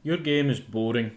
Your game is boring,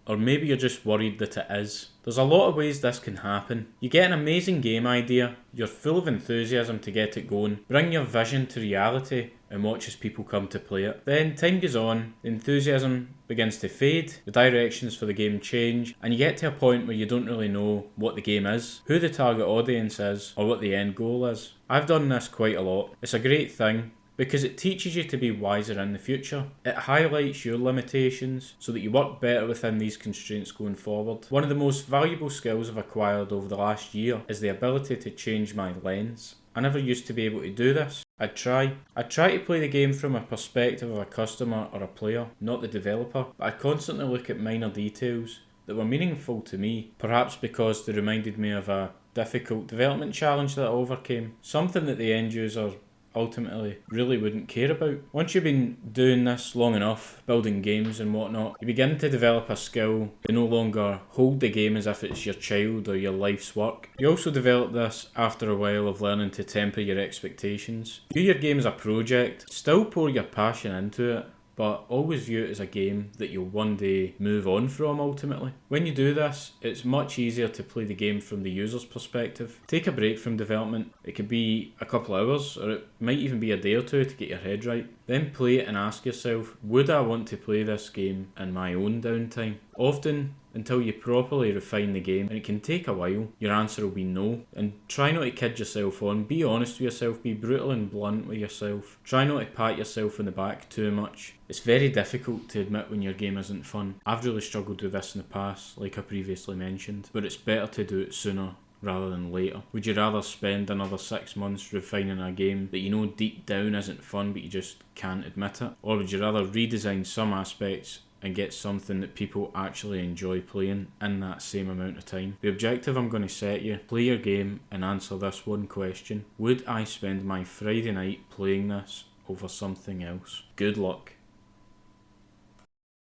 or maybe you're just worried that it is. There's a lot of ways this can happen. You get an amazing game idea, you're full of enthusiasm to get it going, bring your vision to reality and watch as people come to play it. Then time goes on, the enthusiasm begins to fade, the directions for the game change, and you get to a point where you don't really know what the game is, who the target audience is, or what the end goal is. I've done this quite a lot. It's a great thing, because it teaches you to be wiser in the future. It highlights your limitations so that you work better within these constraints going forward. One of the most valuable skills I've acquired over the last year is the ability to change my lens. I never used to be able to do this. I'd try to play the game from a perspective of a customer or a player, not the developer, but I'd constantly look at minor details that were meaningful to me, perhaps because they reminded me of a difficult development challenge that I overcame, something that the end user ultimately really wouldn't care about. Once you've been doing this long enough, building games and whatnot, you begin to develop a skill to no longer hold the game as if it's your child or your life's work. You also develop this after a while of learning to temper your expectations. View your game as a project, still pour your passion into it, but always view it as a game that you'll one day move on from ultimately. When you do this, it's much easier to play the game from the user's perspective. Take a break from development. It could be a couple hours, or it might even be a day or two to get your head right. Then play it and ask yourself, would I want to play this game in my own downtime? Often, until you properly refine the game, and it can take a while, your answer will be no. And try not to kid yourself on, be honest with yourself, be brutal and blunt with yourself. Try not to pat yourself in the back too much. It's very difficult to admit when your game isn't fun. I've really struggled with this in the past, like I previously mentioned, but it's better to do it sooner rather than later. Would you rather spend another 6 months refining a game that you know deep down isn't fun but you just can't admit it? Or would you rather redesign some aspects and get something that people actually enjoy playing in that same amount of time? The objective I'm going to set you: play your game and answer this one question: would I spend my Friday night playing this over something else? Good luck.